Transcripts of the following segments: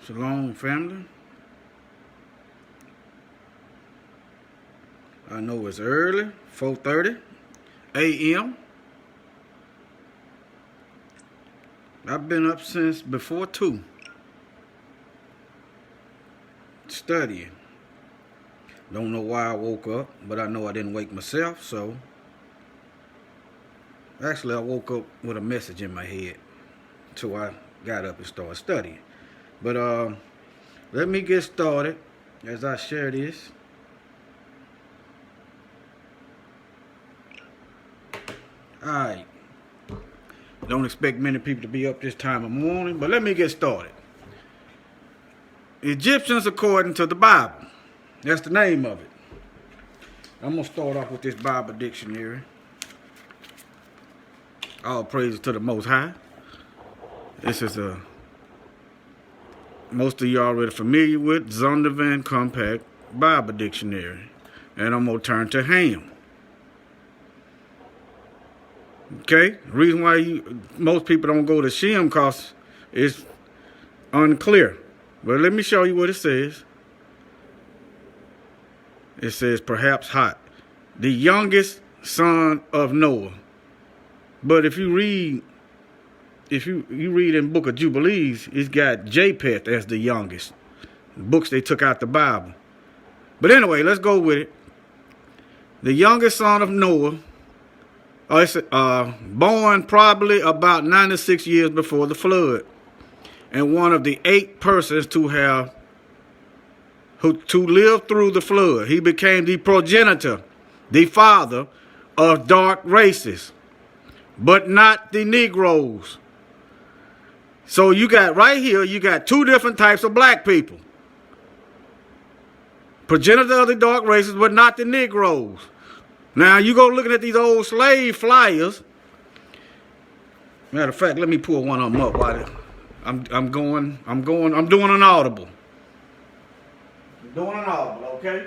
Shalom, family. I know it's early, 4:30 a.m. I've been up since before 2, studying. Don't know why I woke up, but I know I didn't wake myself, so actually I woke up with a message in my head, so I got up and started studying. But let me get started as I share this. Alright. Don't expect many people to be up this time of morning, but let me get started. Egyptians according to the Bible. That's the name of it. I'm going to start off with this Bible dictionary. All praises to the Most High. This is most of you already familiar with, Zondervan Compact Bible Dictionary. And I'm going to turn to Ham. Okay? The reason why most people don't go to Shem because it's unclear. But let me show you what it says. It says, perhaps hot. The youngest son of Noah. But if you read in Book of Jubilees, it's got Japheth as the youngest. Books they took out the Bible. But anyway, let's go with it. The youngest son of Noah, born probably about 96 years before the flood, and one of the 8 persons to live through the flood. He became the progenitor, the father of dark races, but not the Negroes. So you got right here, you got 2 different types of black people. Progenitor of the dark races, but not the Negroes. Now you go looking at these old slave flyers. Matter of fact, let me pull one of them up while I'm doing an audible. I'm doing an audible, okay?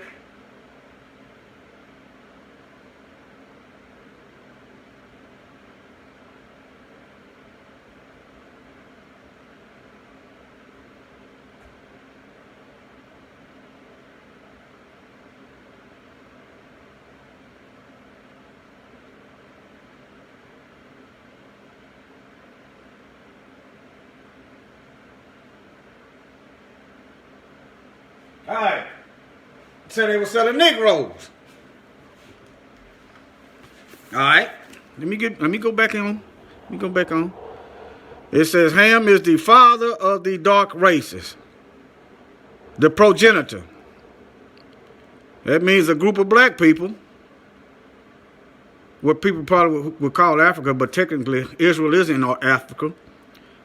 All right. So they were selling Negroes. All right. Let me go back on. Let me go back on. It says Ham is the father of the dark races, the progenitor. That means a group of black people, what people probably would call Africa, but technically Israel is in Africa.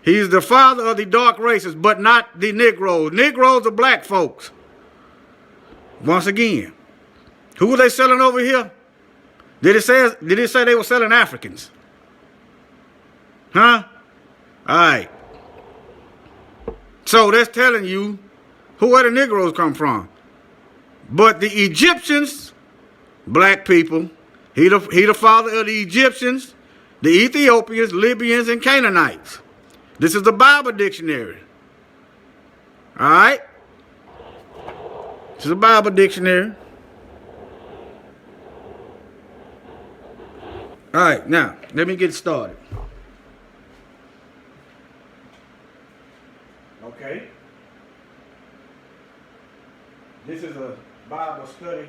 He's the father of the dark races, but not the Negroes. Negroes are black folks. Once again, who were they selling over here? Did it say they were selling Africans? Huh? All right. So that's telling you where the Negroes come from. But the Egyptians, black people, he the father of the Egyptians, the Ethiopians, Libyans, and Canaanites. This is the Bible dictionary. All right? This is a Bible dictionary. All right, now, let me get started. Okay. This is a Bible study.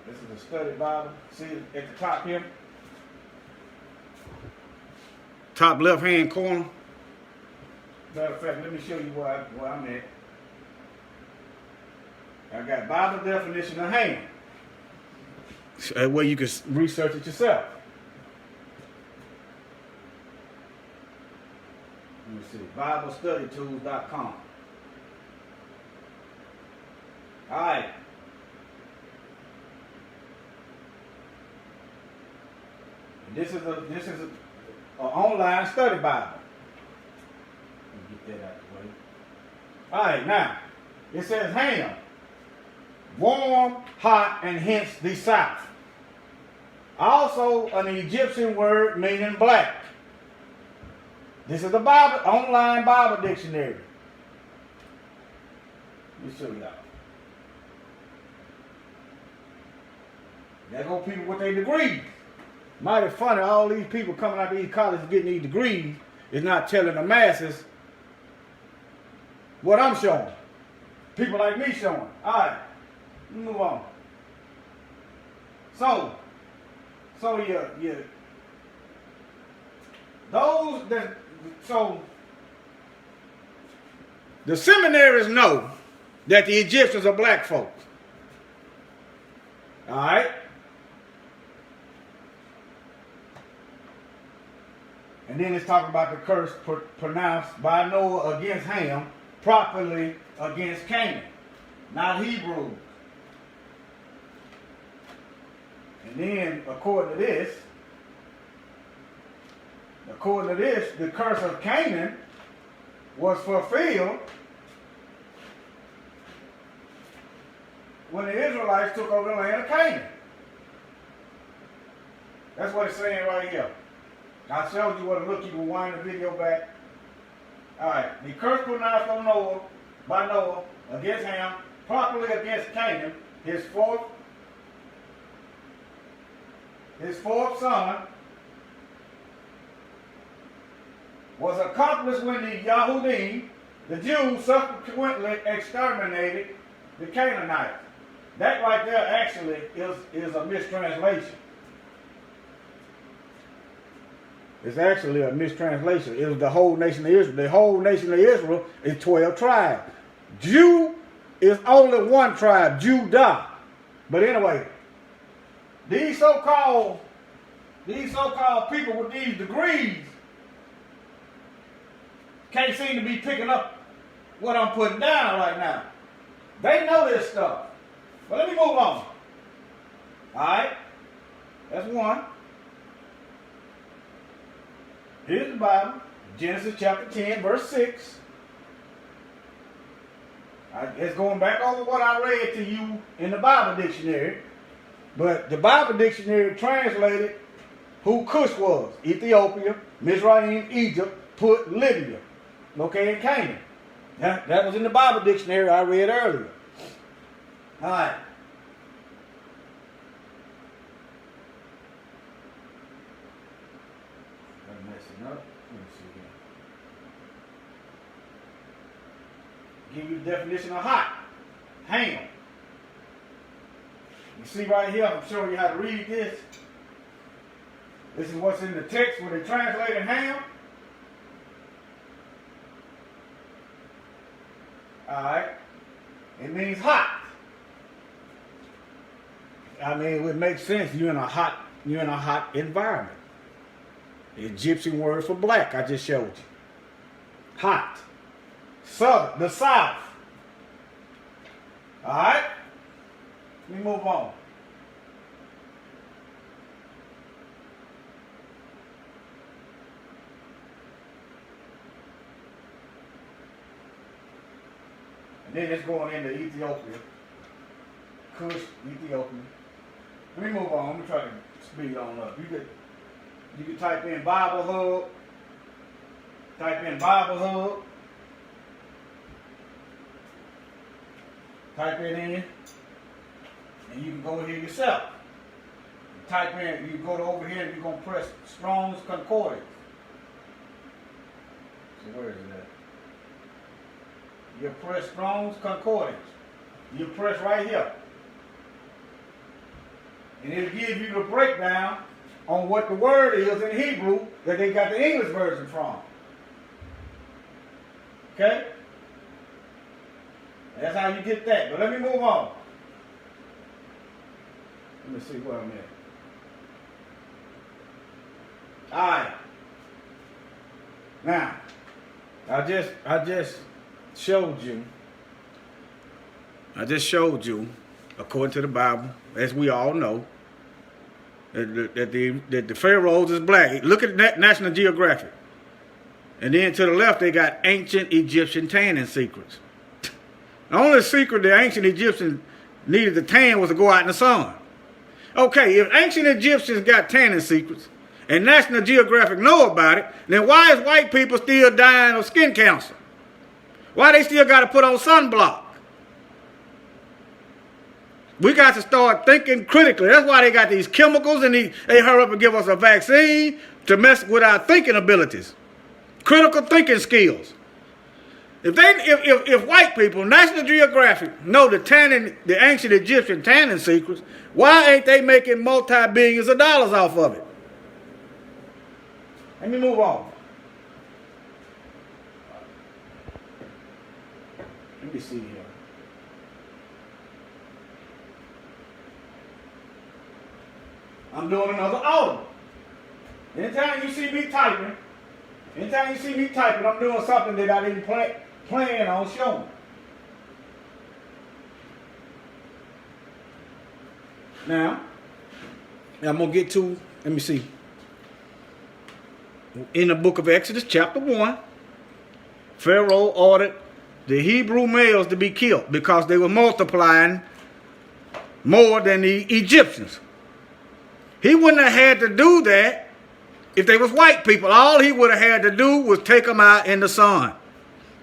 This is a study Bible. See at the top here? Top left-hand corner. Matter of fact, let me show you where I'm at. I got Bible definition of Ham. That way you can research it yourself. Let me see. BibleStudyTools.com. All right. This is an online study Bible. Let me get that out of the way. All right, now it says Ham. Warm, hot, and hence the south. Also an Egyptian word meaning black. This is the Bible, online Bible dictionary. Let me show y'all. There go people with their degrees. Mighty funny, all these people coming out of these colleges getting these degrees is not telling the masses what I'm showing. People like me showing. Alright, move on. So yeah. Those that, so the seminaries know that the Egyptians are black folks. Alright? And then it's talking about the curse pronounced by Noah against Ham, properly against Canaan, not Hebrews. And then, according to this, the curse of Canaan was fulfilled when the Israelites took over the land of Canaan. That's what it's saying right here. I showed you what to look. You can wind the video back. Alright, the curse pronounced on Noah, by Noah, against Ham, properly against Canaan, his fourth son, was accomplished when the Yahudim, the Jews, subsequently exterminated the Canaanites. That right there actually is a mistranslation. It's actually a mistranslation. It was the whole nation of Israel. The whole nation of Israel is 12 tribes. Jew is only one tribe, Judah. But anyway, these so-called people with these degrees can't seem to be picking up what I'm putting down right now. They know this stuff. But let me move on. Alright? That's one. Here's the Bible, Genesis chapter 10, verse 6. It's going back over what I read to you in the Bible dictionary. But the Bible dictionary translated who Cush was. Ethiopia, Mizraim, Egypt, Put, Libya. Okay, and Canaan. That was in the Bible dictionary I read earlier. All right. Give you the definition of hot. Ham. You see right here, I'm showing you how to read this. This is what's in the text when they translated ham. Alright. It means hot. I mean, it would make sense. You're in a hot environment. The Egyptian word for black, I just showed you. Hot. Southern, the South. Alright? Let me move on. And then it's going into Ethiopia. Cush, Ethiopia. Let me move on. Let me try to speed on up. You can type in Bible Hub. Type in Bible Hub. Type it in, and you can go here yourself. You type in, you go to over here, and you're going to press Strong's Concordance. So where is it at? You press Strong's Concordance. You press right here. And it'll give you the breakdown on what the word is in Hebrew that they got the English version from. Okay? That's how you get that. But let me move on. Let me see where I'm at. Alright. Now, I just showed you, according to the Bible, as we all know, that the pharaohs is black. Look at National Geographic. And then to the left, they got ancient Egyptian tanning secrets. The only secret the ancient Egyptians needed to tan was to go out in the sun. Okay, if ancient Egyptians got tanning secrets and National Geographic know about it, then why is white people still dying of skin cancer? Why they still got to put on sunblock? We got to start thinking critically. That's why they got these chemicals and they hurry up and give us a vaccine to mess with our thinking abilities, critical thinking skills. If white people, National Geographic, know the ancient Egyptian tanning secrets, why ain't they making multi-billions of dollars off of it? Let me move on. Let me see here. I'm doing another audible. Anytime you see me typing, I'm doing something that I didn't plan on showing. Now, I'm going to get to, let me see. In the book of Exodus, chapter 1, Pharaoh ordered the Hebrew males to be killed because they were multiplying more than the Egyptians. He wouldn't have had to do that if they was white people. All he would have had to do was take them out in the sun.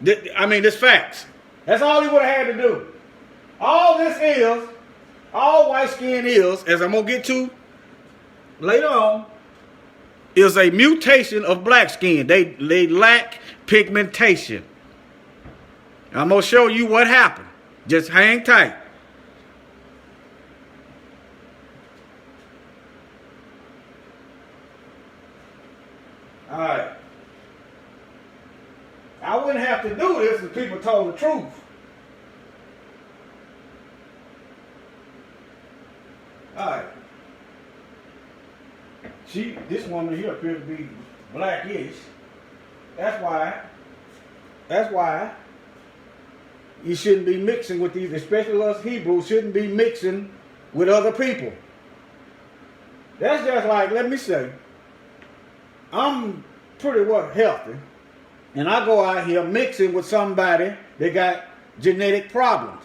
This facts. That's all he would have had to do. All white skin is, as I'm going to get to later on, is a mutation of black skin. They lack pigmentation. I'm going to show you what happened. Just hang tight. All right. I wouldn't have to do this if people told the truth. All right. This woman here appears to be blackish. That's why you shouldn't be mixing with these, especially us Hebrews, shouldn't be mixing with other people. That's just like, let me say, I'm pretty well healthy, and I go out here mixing with somebody that got genetic problems.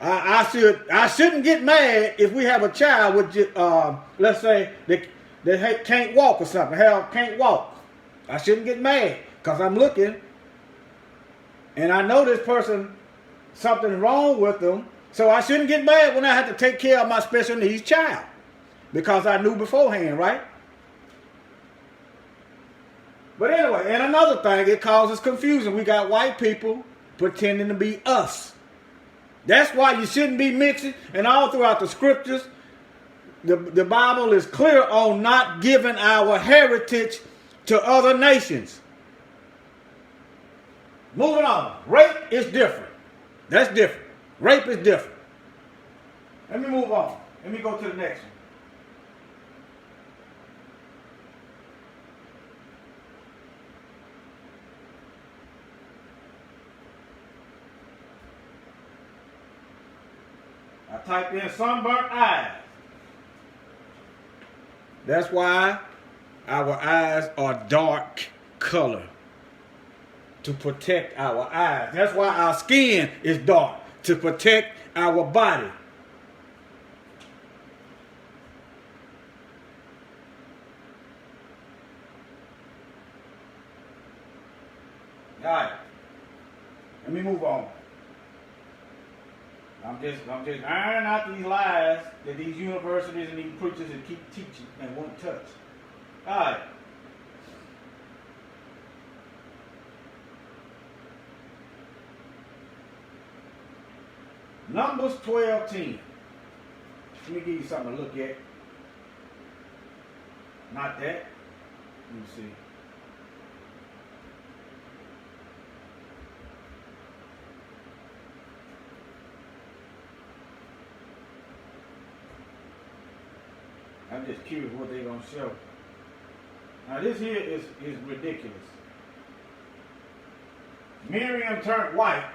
I shouldn't get mad if we have a child with, let's say, that can't walk or something, can't walk. I shouldn't get mad because I'm looking and I know this person, something's wrong with them, so I shouldn't get mad when I have to take care of my special needs child because I knew beforehand, right? But anyway, and another thing, it causes confusion. We got white people pretending to be us. That's why you shouldn't be mixing. And all throughout the scriptures, the Bible is clear on not giving our heritage to other nations. Moving on. Rape is different. That's different. Rape is different. Let me move on. Let me go to the next one. I typed in sunburnt eyes. That's why our eyes are dark color. To protect our eyes. That's why our skin is dark. To protect our body. All right. Let me move on. I'm just ironing out these lies that these universities and these preachers that keep teaching and won't touch. All right. Numbers 12:10. Let me give you something to look at. Not that. Let me see. I'm just curious what they're going to show. Now this here is ridiculous. Miriam turned white.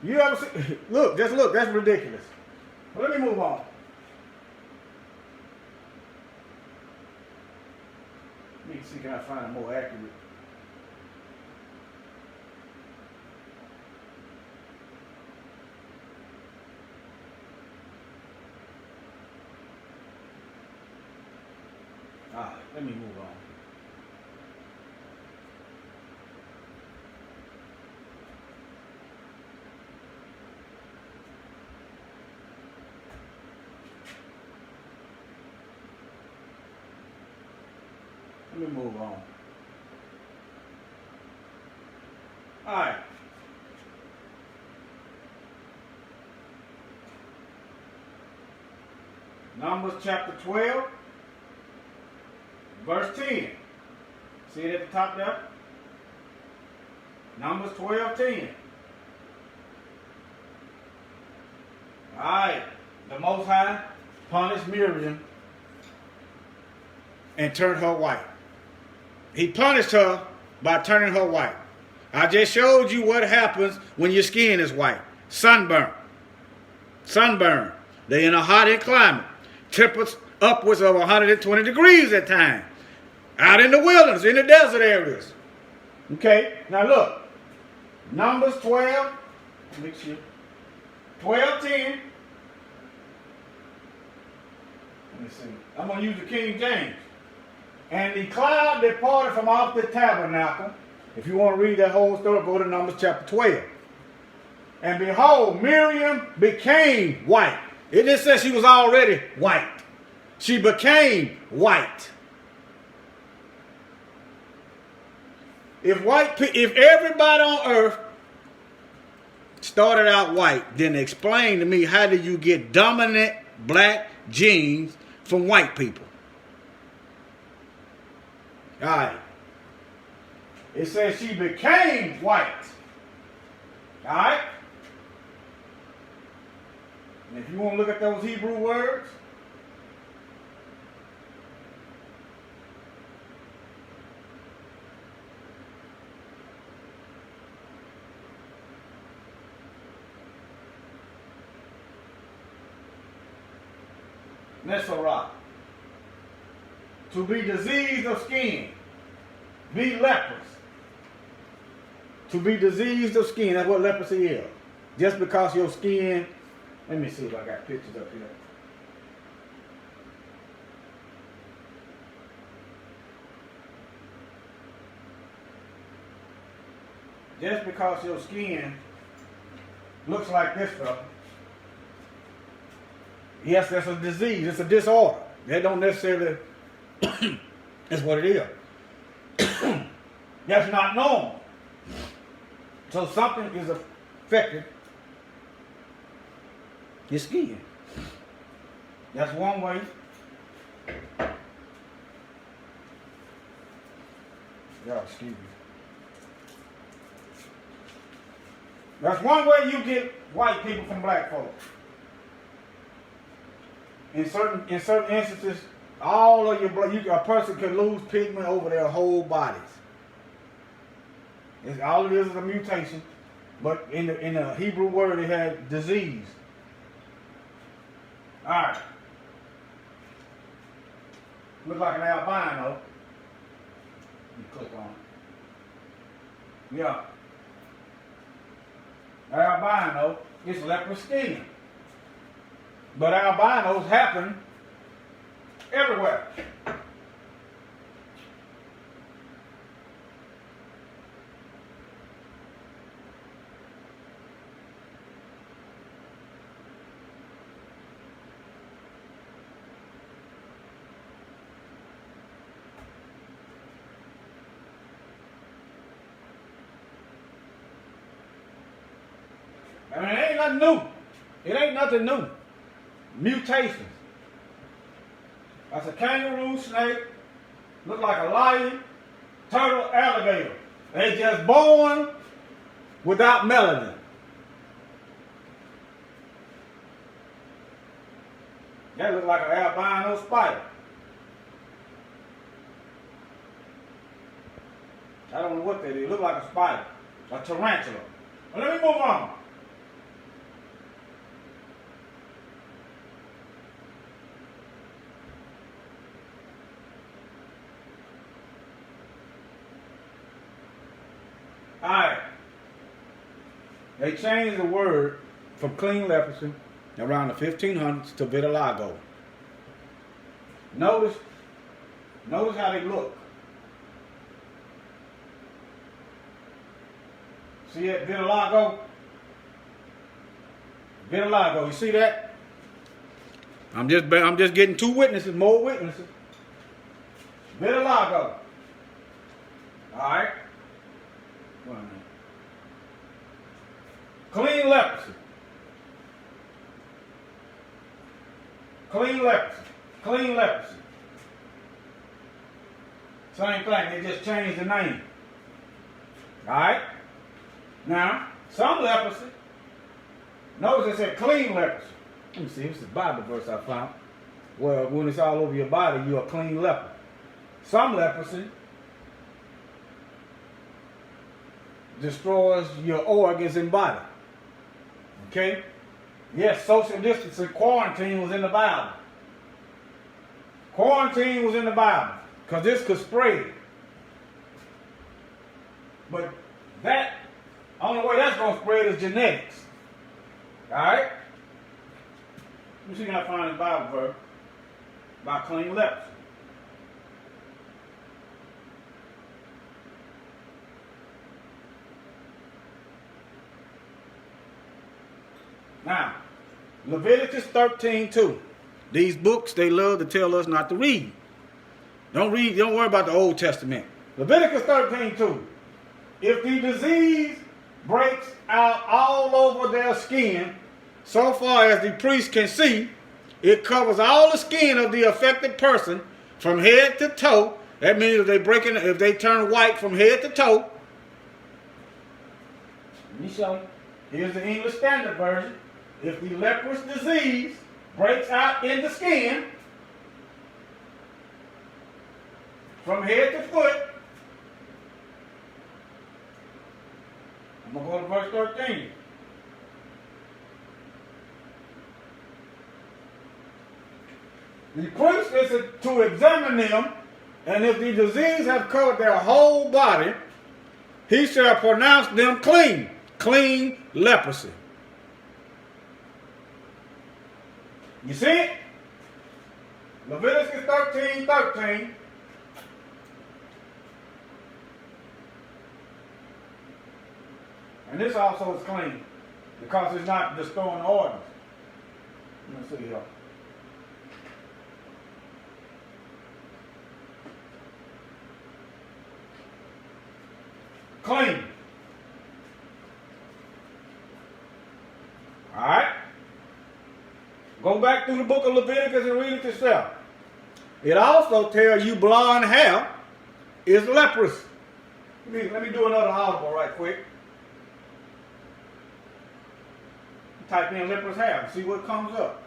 You ever see? Look, just look. That's ridiculous. But let me move on. Let me see, can I find a more accurate? All right, let me move on. Let me move on. All right. Numbers chapter 12, verse 10. See it at the top there? Numbers 12:10. All right. The Most High punished Miriam and turned her white. He punished her by turning her white. I just showed you what happens when your skin is white. Sunburn. Sunburn. They're in a hot climate. Temperatures upwards of 120 degrees at times. Out in the wilderness, in the desert areas. Okay, now look. Numbers 12. Make sure. 12:10. Let me see. I'm going to use the King James. And the cloud departed from off the tabernacle. If you want to read that whole story, go to Numbers chapter 12. And behold, Miriam became white. It just says she was already white. She became white. If everybody on earth started out white, then explain to me, how do you get dominant black genes from white people? All right. It says she became white. All right. And if you want to look at those Hebrew words, Nesorah, to be diseased of skin, be leprous. To be diseased of skin, that's what leprosy is. Just because your skin, let me see if I got pictures up here. Just because your skin looks like this stuff, yes, that's a disease. It's a disorder. That don't necessarily, that's what it is. That's not normal. So something is affecting your skin. That's one way. Y'all, excuse me. That's one way you get white people from black folks. In certain instances, all of your blood, a person can lose pigment over their whole bodies. All it is a mutation, but in the Hebrew word it had disease. All right. Looks like an albino. You click on it. Yeah. Albino is leprous skin. But albinos happen everywhere. I mean, it ain't nothing new. It ain't nothing new. Mutations. That's a kangaroo, snake, look like a lion, turtle, alligator. They just born without melanin. That look like an albino spider. I don't know what that is. It look like a spider, a tarantula. Well, let me move on. Alright. They changed the word from clean leprosy around the 1500s to vitiligo. Notice how they look. See that vitiligo? Vitiligo, you see that? I'm just getting two witnesses, more witnesses. Vitiligo. All right? Wait a minute. Clean leprosy. Clean leprosy. Clean leprosy. Same thing, they just changed the name. Alright? Now, some leprosy, notice it said clean leprosy. Let me see, this is a Bible verse I found. Well, when it's all over your body, you're a clean leper. Some leprosy destroys your organs and body. Okay? Yes, social distancing, quarantine was in the Bible. Quarantine was in the Bible. Because this could spread. But that, only way that's going to spread is genetics. Alright? Let me see if I can find a Bible verse about clean leprosy. Now, Leviticus 13:2. These books, they love to tell us not to read. Don't worry about the Old Testament. Leviticus 13:2. If the disease breaks out all over their skin, so far as the priest can see, it covers all the skin of the affected person from head to toe. That means if they turn white from head to toe. Let me show you. Here's the English Standard Version. If the leprous disease breaks out in the skin, from head to foot, I'm going to go to verse 13. The priest is to examine them, and if the disease have covered their whole body, he shall pronounce them clean. Clean leprosy. You see it? Leviticus 13:13. And this also is clean because it's not destroying the organs. Let me see here. Clean. All right? Go back through the book of Leviticus and read it yourself. It also tells you blonde hair is leprous. Let me do another audible right quick. Type in leprous hair and see what comes up.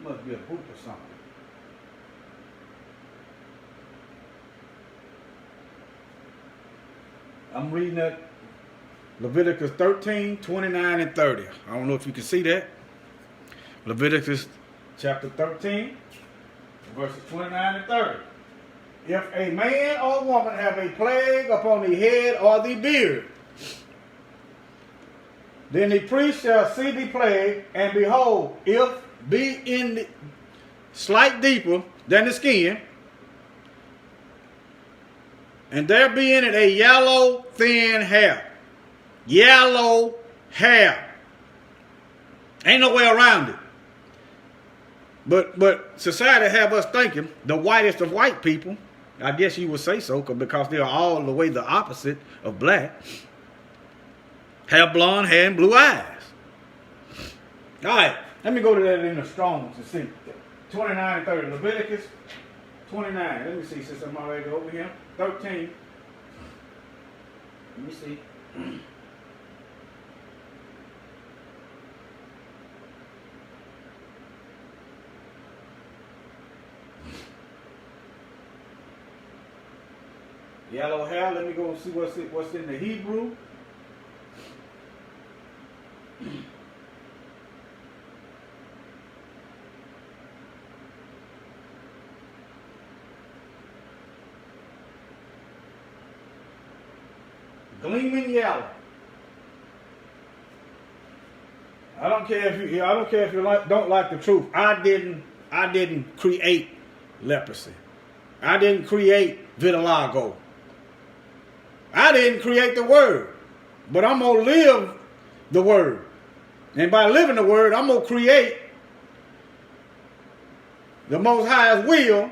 Must be a boot or something. I'm reading that Leviticus 13:29 and 30. I don't know if you can see that. Leviticus chapter 13, verses 29 and 30. If a man or woman have a plague upon the head or the beard, then the priest shall see the plague, and behold, if be in the slight deeper than the skin, and there be in it a yellow thin hair. Yellow hair. Ain't no way around it. But society have us thinking the whitest of white people, I guess you would say so, because they are all the way the opposite of black, have blonde hair and blue eyes. All right. Let me go to that in the Strong's and see. 29 and 30. Leviticus 29. Let me see since I'm already over here. 13. Let me see. Yellow hair. Let me go and see what's in the Hebrew. Gleaming yellow. I don't care if you. I don't care if you don't like the truth. I didn't create leprosy. I didn't create vitiligo. I didn't create the word, but I'm gonna live the word, and by living the word, I'm gonna create the Most High's will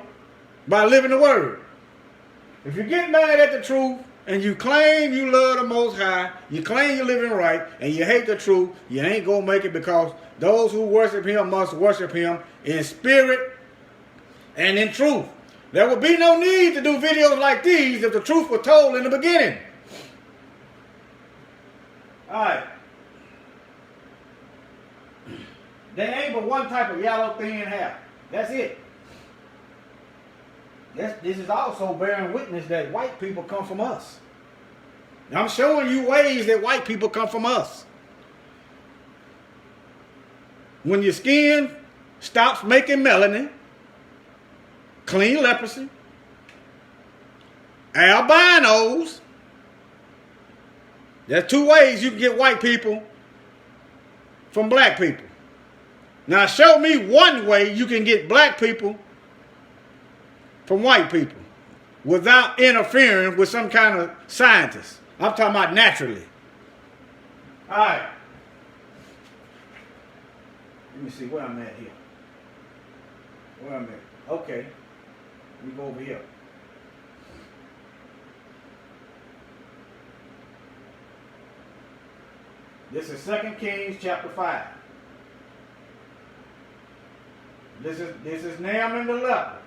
by living the word. If you get mad at the truth and you claim you love the Most High, you claim you're living right, and you hate the truth, you ain't gonna make it, because those who worship Him must worship Him in spirit and in truth. There would be no need to do videos like these if the truth was told in the beginning. Alright. There ain't but one type of yellow thin hair. That's it. This is also bearing witness that white people come from us. I'm showing you ways that white people come from us. When your skin stops making melanin, clean leprosy, albinos. There's two ways you can get white people from black people. Now show me one way you can get black people from white people without interfering with some kind of scientist. I'm talking about naturally. All right. Let me see where I'm at here. Where I'm at. Okay. Let me go over here. This is 2 Kings chapter 5. This is Naaman the leper.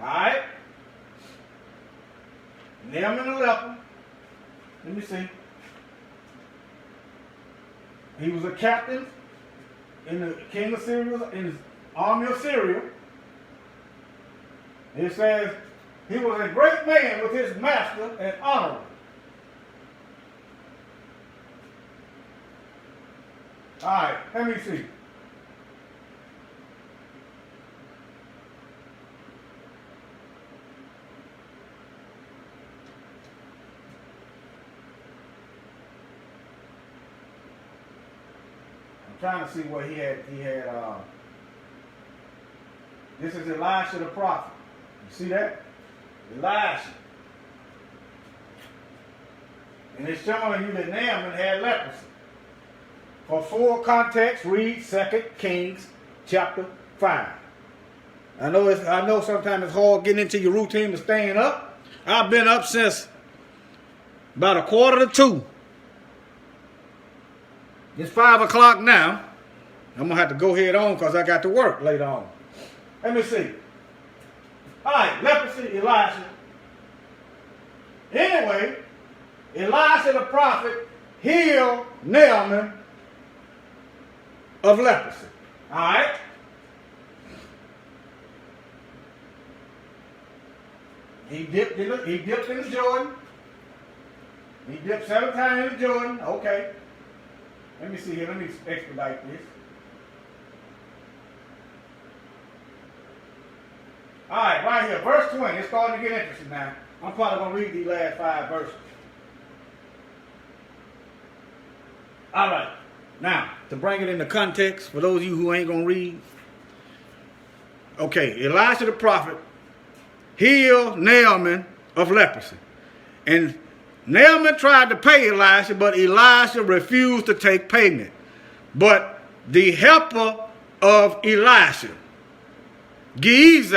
Alright? Naaman the leper. Let me see. He was a captain in the king of Syria, in the army of Syria. It says he was a great man with his master and honorable. Alright, let me see. I'm trying to see what he had. This is Elisha the prophet. You see that? Elisha. And it's showing you that Naaman had leprosy. For full context, read 2 Kings chapter 5. I know sometimes it's hard getting into your routine of staying up. I've been up since about 1:45. It's 5 o'clock now. I'm going to have to go head on because I got to work later on. Let me see. All right, leprosy, Elisha. Anyway, Elisha the prophet healed Naaman of leprosy. All right? He dipped in the Jordan. He dipped 7 times in the Jordan. Okay. Let me see here. Let me expedite this. All right here. Verse 20. It's starting to get interesting now. I'm probably going to read these last 5 verses. All right. Now, to bring it into context, for those of you who ain't going to read. Okay, Elisha the prophet healed Naaman of leprosy. And Naaman tried to pay Elisha, but Elisha refused to take payment. But the helper of Elisha, Gehazi,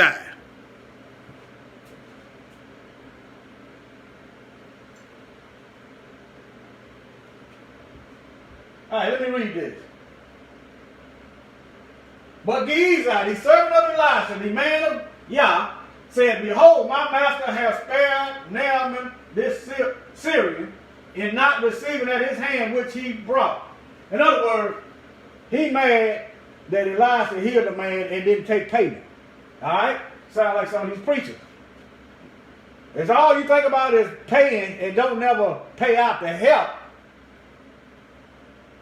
all right, let me read this. But Gehazi, the servant of Elisha, the man of Yah, said, Behold, my master has spared Naaman this Syrian in not receiving at his hand which he brought. In other words, he mad that Elisha healed the man and didn't take payment. All right? Sound like some of these preachers. It's all you think about is paying and don't never pay out the help.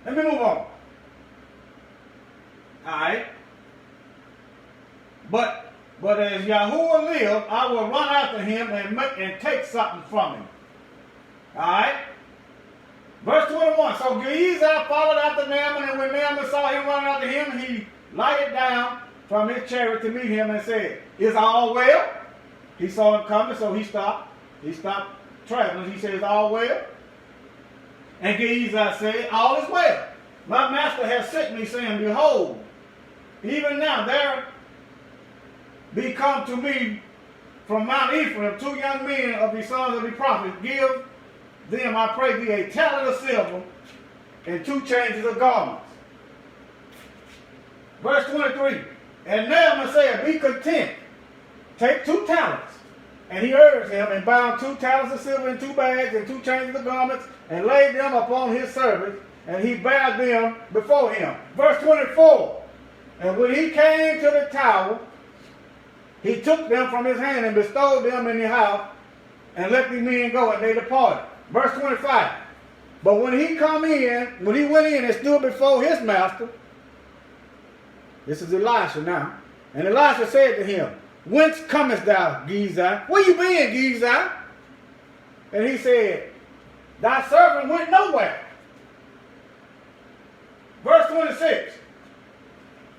Let me move on. All right? But as Yahuwah live, I will run after him and take something from him. All right? Verse 21. So Gehazi followed after Naaman, and when Naaman saw him running after him, he lighted down from his chariot to meet him and said, "Is all well?" He saw him coming, so he stopped. He stopped traveling. He said, "Is all well?" And Gehazi said, "All is well. My master has sent me, saying, Behold, even now there be come to me from Mount Ephraim 2 young men of the sons of the prophets. Give them, I pray thee, a talent of silver and 2 changes of garments." Verse 23. And Naaman said, "Be content. Take 2 talents. And he urged him, and bound 2 talents of silver in 2 bags and 2 changes of garments, and laid them upon his servant, and he bare them before him. Verse 24. And when he came to the tower, he took them from his hand and bestowed them in the house, and let the men go, and they departed. Verse 25. But when he went in and stood before his master, this is Elisha now, and Elisha said to him, "Whence comest thou, Gehazi? Where you been, Gehazi?" And he said, "Thy servant went nowhere." Verse 26.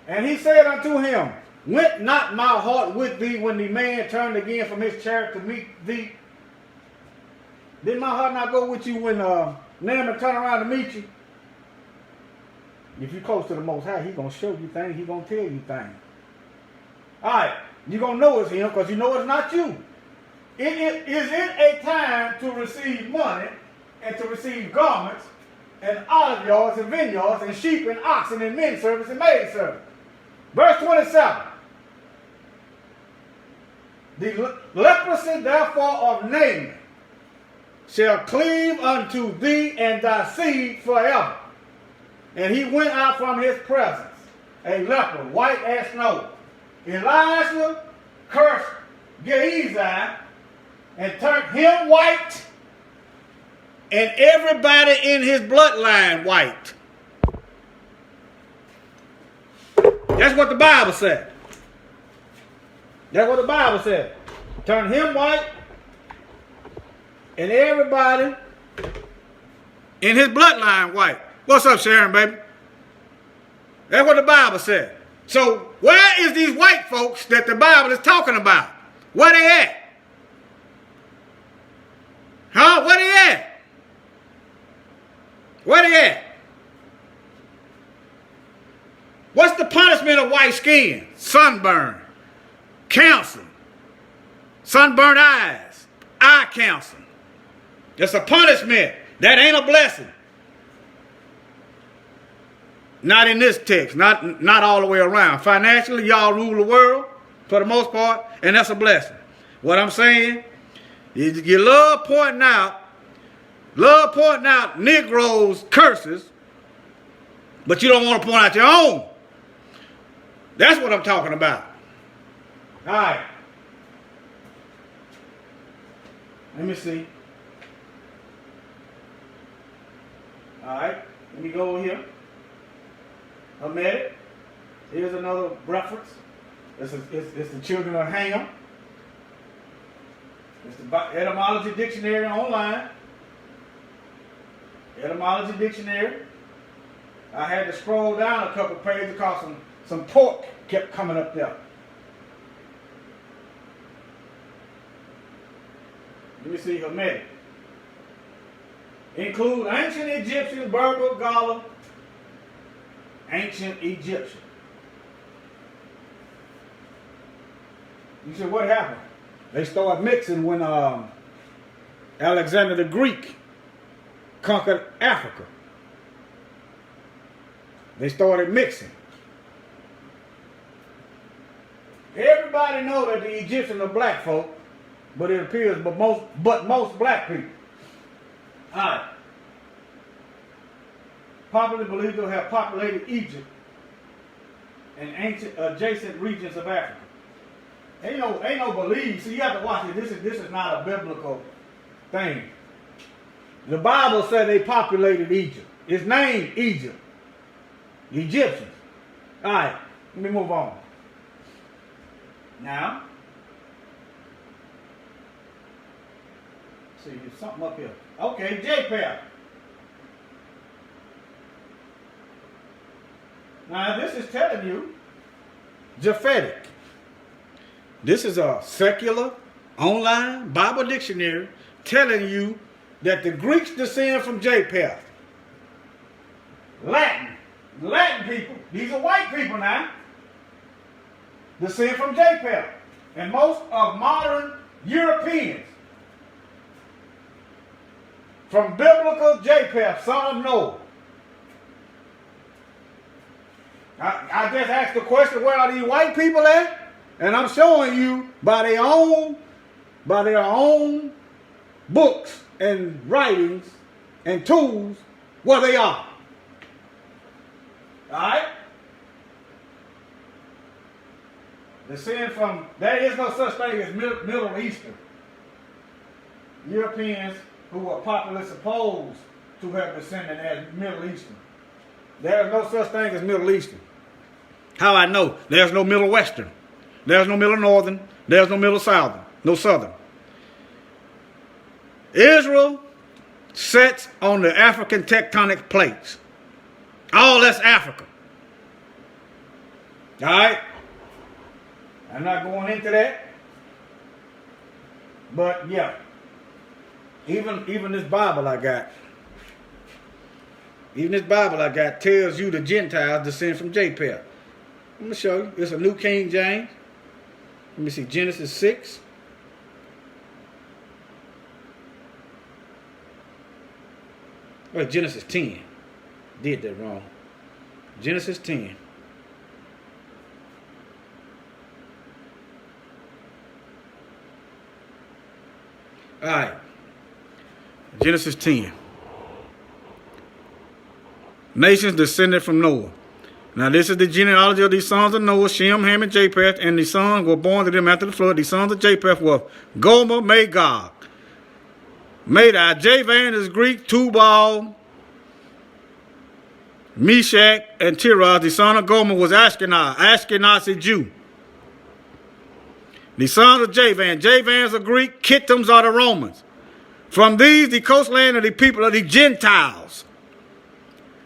And he said unto him, "Went not my heart with thee when the man turned again from his chariot to meet thee? Did my heart not go with you when Naaman turned around to meet you?" If you're close to the Most High, He's going to show you things. He's going to tell you things. All right. You're going to know it's him because you know it's not you. Is it a time to receive money and to receive garments and olive yards and vineyards and sheep and oxen and men service and maid service? Verse 27. The leprosy therefore of Naaman shall cleave unto thee and thy seed forever. And he went out from his presence, a leper, white as snow. Elisha cursed Gehazi and turned him white and everybody in his bloodline white. That's what the Bible said. That's what the Bible said. Turn him white and everybody in his bloodline white. What's up, Sharon, baby? That's what the Bible said. So where is these white folks that the Bible is talking about? Where they at? Huh? Where they at? Where they at? What's the punishment of white skin? Sunburn, cancer, sunburned eyes, eye cancer. That's a punishment. That ain't a blessing. Not in this text, not all the way around. Financially, y'all rule the world for the most part, and that's a blessing. What I'm saying, you love pointing out Negroes' curses, but you don't want to point out your own. That's what I'm talking about. All right. Let me see. All right. Let me go over here. Hermetic. Here's another reference. It's the children of Ham. It's the etymology dictionary online. Etymology dictionary. I had to scroll down a couple pages because some pork kept coming up there. Let me see Hermetic. Include ancient Egyptian, Berber, Gala, ancient Egyptian. You said, what happened? They started mixing when Alexander the Greek conquered Africa. They started mixing. Everybody know that the Egyptians are black folk, but it appears but most black people. All right. Popularly believed to have populated Egypt and ancient adjacent regions of Africa. Ain't no belief. See, you have to watch it. This is not a biblical thing. The Bible said they populated Egypt. It's named Egypt. The Egyptians. All right, let me move on. Now, see, there's something up here. Okay, Japheth. Now this is telling you Japhetic. This is a secular online Bible dictionary telling you that the Greeks descend from Japheth. Latin people, these are white people now, descend from Japheth. And most of modern Europeans from biblical Japheth, son of Noah. I just asked the question, where are these white people at? And I'm showing you by their own books and writings and tools where they are. Alright? Descend from, there is no such thing as Middle Eastern. Europeans who are popularly supposed to have descended as Middle Eastern. There is no such thing as Middle Eastern. How I know? There's no Middle Western. There's no Middle Northern. There's no Middle Southern. No Southern. Israel sits on the African tectonic plates. All that's Africa. All right? I'm not going into that. But yeah. Even this Bible I got. Even this Bible I got tells you the Gentiles descend from Japheth. Let me show you. It's a New King James. Let me see. Genesis 6. Oh, Genesis 10. Did that wrong. Genesis 10. All right. Genesis 10. Nations descended from Noah. Now this is the genealogy of the sons of Noah, Shem, Ham, and Japheth, and the sons were born to them after the flood. The sons of Japheth were Gomer, Magog. Madai, Javan is Greek, Tubal, Meshach, and Tiras. The son of Gomer was Ashkenazi Jew. The sons of Javan, Javans are Greek, Kittims are the Romans. From these, the coastland of the people of the Gentiles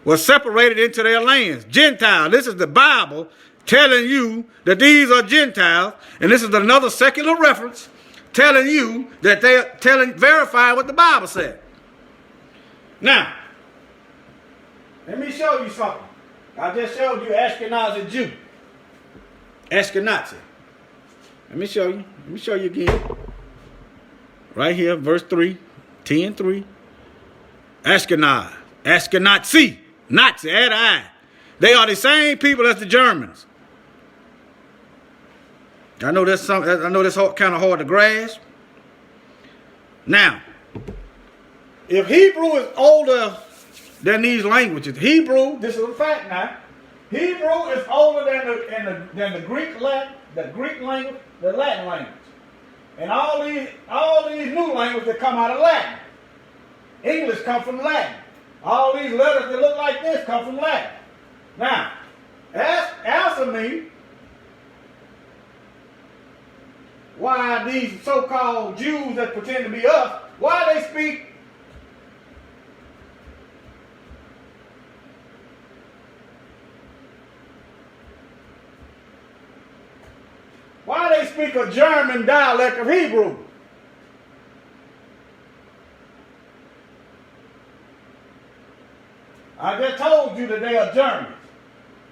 was separated into their lands. Gentile, this is the Bible telling you that these are Gentiles, and this is another secular reference telling you that they're verify what the Bible said. Now, let me show you something. I just showed you Ashkenazi Jew. Ashkenazi. Let me show you. Let me show you again. Right here, verse 3, 10:3. Ashkenaz. Ashkenazi. Nazi, add I. They are the same people as the Germans. I know that's kind of hard to grasp. Now, if Hebrew is older than these languages, Hebrew, this is a fact now, Hebrew is older than the Greek language, the Latin language. And all these new languages that come out of Latin. English come from Latin. All these letters that look like this come from Latin. Now, answer me why these so-called Jews that pretend to be us, why they speak a German dialect of Hebrew. I just told you that they are Germans.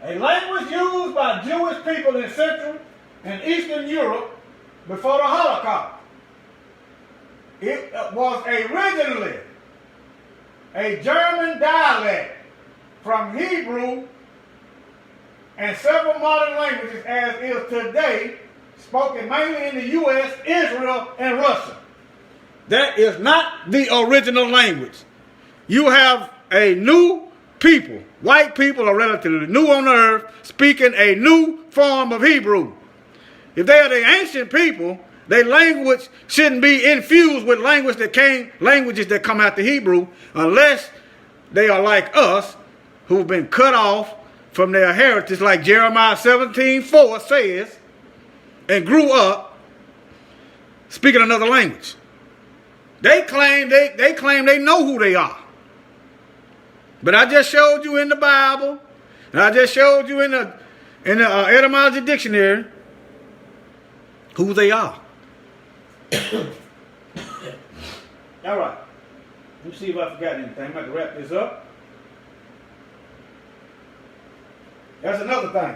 A language used by Jewish people in Central and Eastern Europe before the Holocaust. It was originally a German dialect from Hebrew and several modern languages as is today, spoken mainly in the U.S., Israel, and Russia. That is not the original language. You have a new people, white people are relatively new on the earth, speaking a new form of Hebrew. If they are the ancient people, their language shouldn't be infused with languages that come out the Hebrew, unless they are like us, who've been cut off from their heritage, like Jeremiah 17:4 says, and grew up speaking another language. They claim they know who they are. But I just showed you in the Bible Now, I just showed you in the etymology dictionary who they are. All right. Let me see if I forgot anything. I'm about to wrap this up. That's another thing.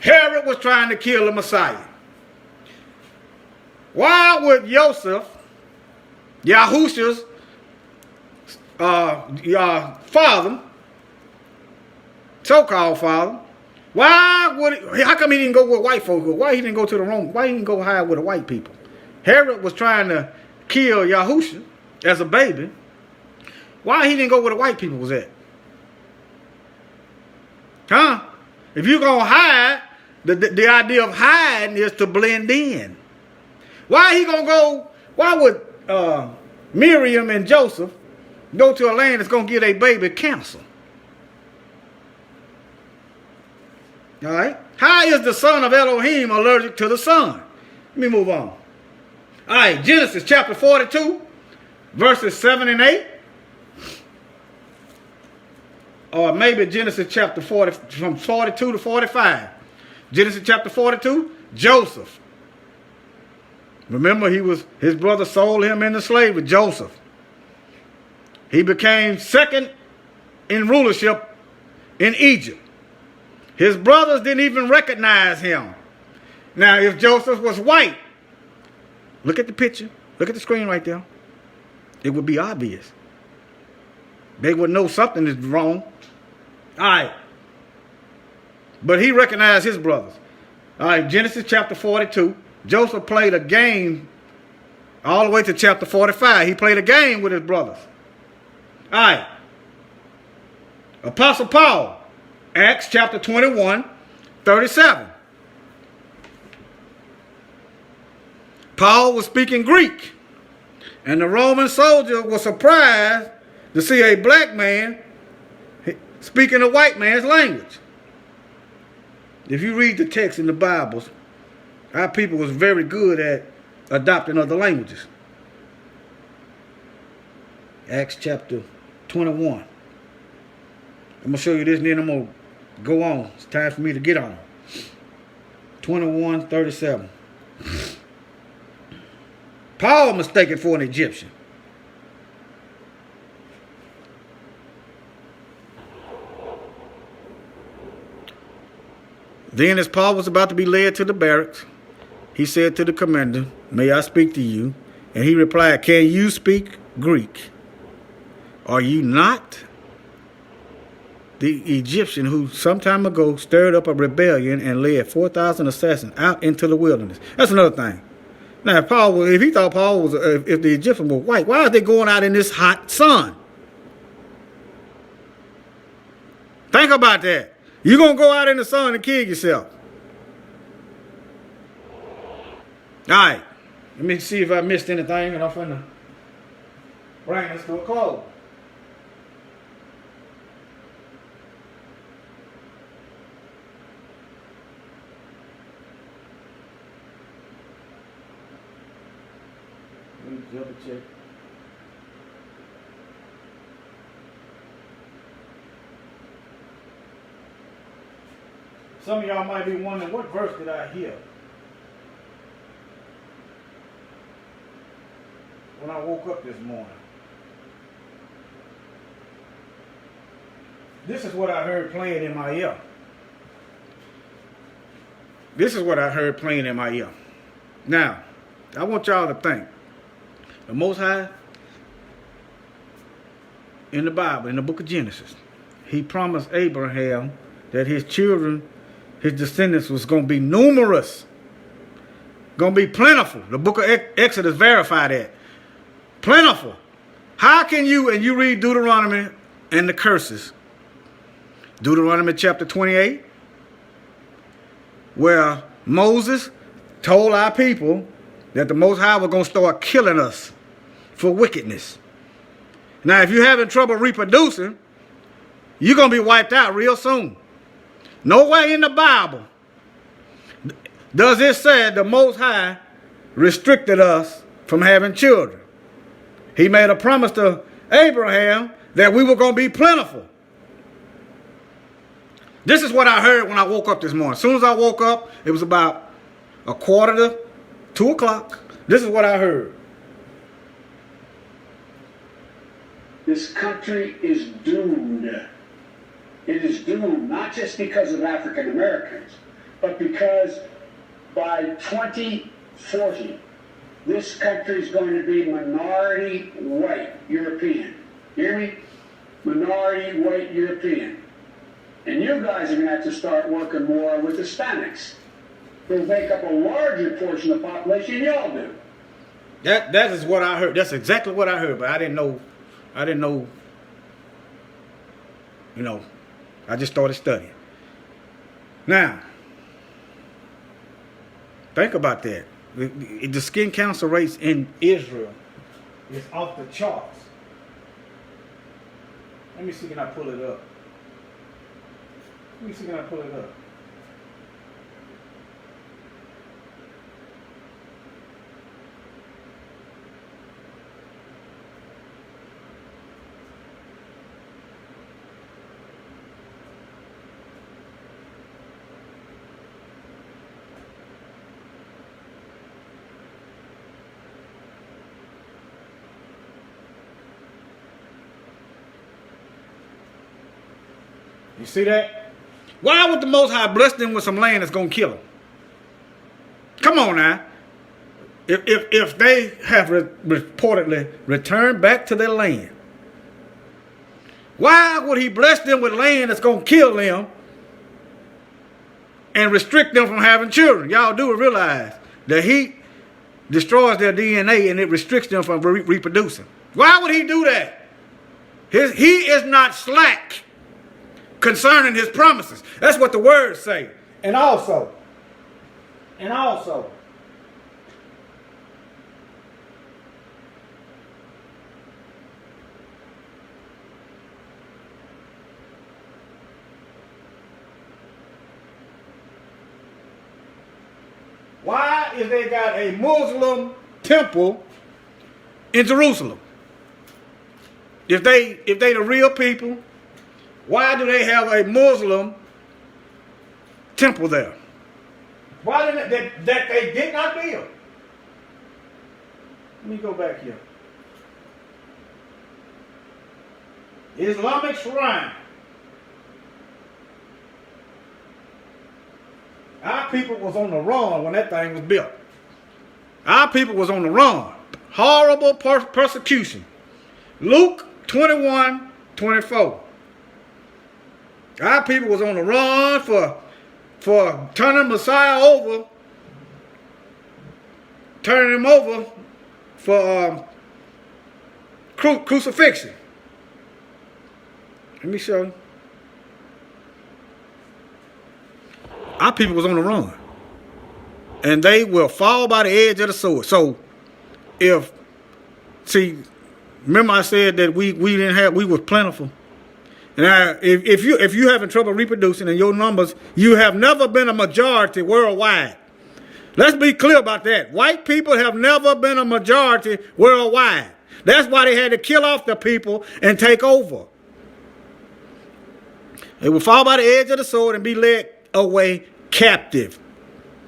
Herod was trying to kill the Messiah. Why would Joseph, Yahushua's father, so-called father, how come he didn't go with white folks? Why he didn't go to the Roman? Why he didn't go hide with the white people? Herod was trying to kill Yahushua as a baby. Why he didn't go where the white people was at? Huh? If you're going to hide, the idea of hiding is to blend in. Why he going to go, why would Miriam and Joseph go to a land that's going to give a baby cancer? All right? How is the son of Elohim allergic to the sun? Let me move on. All right, Genesis chapter 42, verses 7 and 8. Or maybe Genesis chapter 40, from 42 to 45. Genesis chapter 42, Joseph. Remember, his brother sold him into slavery, Joseph. He became second in rulership in Egypt. His brothers didn't even recognize him. Now, if Joseph was white, look at the picture. Look at the screen right there. It would be obvious. They would know something is wrong. All right. But he recognized his brothers. All right, Genesis chapter 42. Joseph played a game all the way to chapter 45. He played a game with his brothers. All right. Apostle Paul, Acts chapter 21, 37. Paul was speaking Greek, and the Roman soldier was surprised to see a black man speaking a white man's language. If you read the text in the Bibles, our people was very good at adopting other languages. Acts chapter 21. I'm going to show you this and then I'm going to go on. It's time for me to get on. 21:37. Paul mistaken for an Egyptian. Then as Paul was about to be led to the barracks, he said to the commander, "May I speak to you?" And he replied, "Can you speak Greek? Are you not the Egyptian who some time ago stirred up a rebellion and led 4,000 assassins out into the wilderness?" That's another thing. Now, if he thought Paul was, if the Egyptian were white, why are they going out in this hot sun? Think about that. You're going to go out in the sun and kill yourself. All right. Let me see if I missed anything, and I'm going to bring this to a close. Let me double check. Some of y'all might be wondering, what verse did I hear when I woke up this morning? This is what I heard playing in my ear. This is what I heard playing in my ear. Now, I want y'all to think. The Most High, in the Bible, in the book of Genesis, he promised Abraham that his children, his descendants was going to be numerous, going to be plentiful. The book of Exodus verified that. Plentiful. How can you, and you read Deuteronomy and the curses, Deuteronomy chapter 28, where Moses told our people that the Most High was going to start killing us for wickedness. Now, if you're having trouble reproducing, you're going to be wiped out real soon. Nowhere in the Bible does it say the Most High restricted us from having children. He made a promise to Abraham that we were going to be plentiful. This is what I heard when I woke up this morning. As soon as I woke up, it was about 1:45. This is what I heard. This country is doomed. It is doomed, not just because of African Americans, but because by 2040, this country is going to be minority white European. Hear me? Minority white European. And you guys are going to have to start working more with Hispanics, who make up a larger portion of the population than y'all do. That is what I heard. That's exactly what I heard, but I didn't know, I just started studying. Now, think about that. The skin cancer rates in Israel is off the charts. Let me see, can I pull it up? You see that? Why would the Most High bless them with some land that's going to kill them? Come on now. If they have reportedly returned back to their land, why would he bless them with land that's going to kill them and restrict them from having children? Y'all do realize the heat destroys their DNA and it restricts them from reproducing. Why would he do that? He is not slack concerning his promises. That's what the words say. And also, why is they got a Muslim temple in Jerusalem? If they the real people, why do they have a Muslim temple there? Why did that they did not build? Let me go back here. Islamic shrine. Our people was on the run when that thing was built. Our people was on the run. Horrible persecution. Luke 21:24. Our people was on the run for turning Messiah over, turning him over for crucifixion. Let me show you. Our people was on the run. And they will fall by the edge of the sword. So, remember I said that we was plentiful. Now, if you having trouble reproducing in your numbers, you have never been a majority worldwide. Let's be clear about that. White people have never been a majority worldwide. That's why they had to kill off the people and take over. They will fall by the edge of the sword and be led away captive.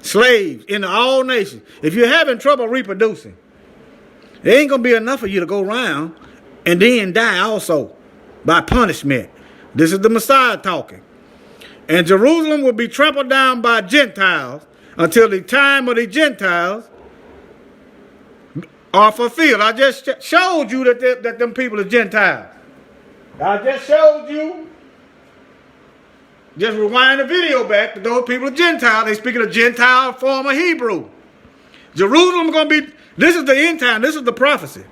Slaves into all nations. If you're having trouble reproducing, there ain't going to be enough of you to go around and then die also by punishment. This is the Messiah talking. And Jerusalem will be trampled down by Gentiles until the time of the Gentiles are fulfilled. I just showed you that them people are Gentiles. I just showed you. Just rewind the video back that those people are Gentiles. They speaking of Gentile form of Hebrew. Jerusalem is going to be, this is the end time. This is the prophecy.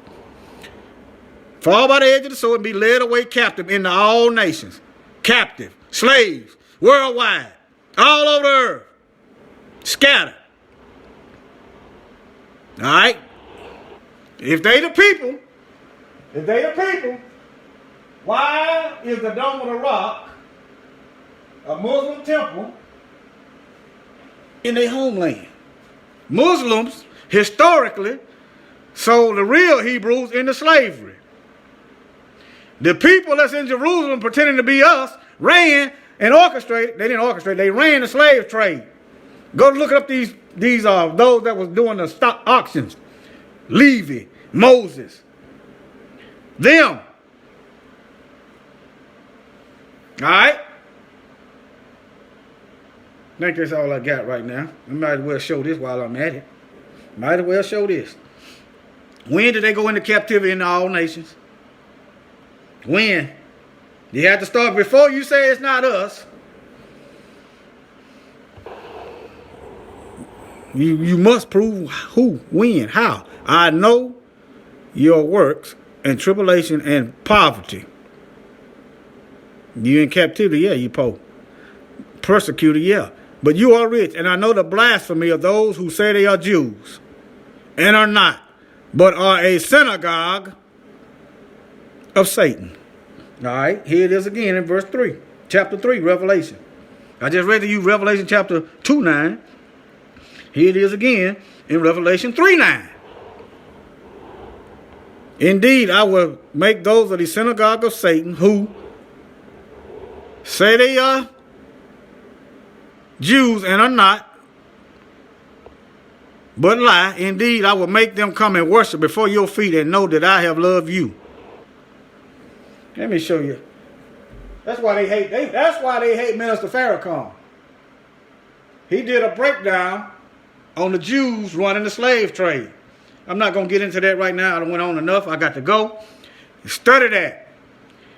Fall by the edge of the sword and be led away captive into all nations. Captive. Slaves. Worldwide. All over the earth. Scattered. All right? If they the people, why is the Dome of the Rock a Muslim temple in their homeland? Muslims, historically, sold the real Hebrews into slavery. The people that's in Jerusalem pretending to be us ran and orchestrated. They didn't orchestrate. They ran the slave trade. Go look up these those that was doing the stock auctions. Levi, Moses, them. All right. I think that's all I got right now. I might as well show this while I'm at it. Might as well show this. When did they go into captivity in all nations? When? You have to start before you say it's not us. You must prove who, when, how. I know your works and tribulation and poverty. You in captivity, yeah, you poor. Persecuted, yeah. But you are rich, and I know the blasphemy of those who say they are Jews and are not, but are a synagogue of Satan. All right, here it is again in verse 3, chapter 3, Revelation. I just read to you Revelation chapter 2:9. Here it is again in Revelation 3:9. Indeed, I will make those of the synagogue of Satan who say they are Jews and are not, but lie. Indeed, I will make them come and worship before your feet and know that I have loved you. Let me show you. That's why they hate. That's why they hate Minister Farrakhan. He did a breakdown on the Jews running the slave trade. I'm not going to get into that right now. I went on enough. I got to go. Study that.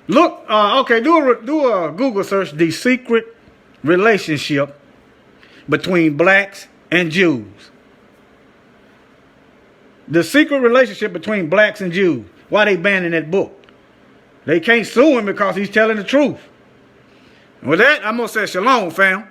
Look, okay, do a Google search, the secret relationship between blacks and Jews. The secret relationship between blacks and Jews. Why they banning that book? They can't sue him because he's telling the truth. And with that, I'm going to say shalom, fam.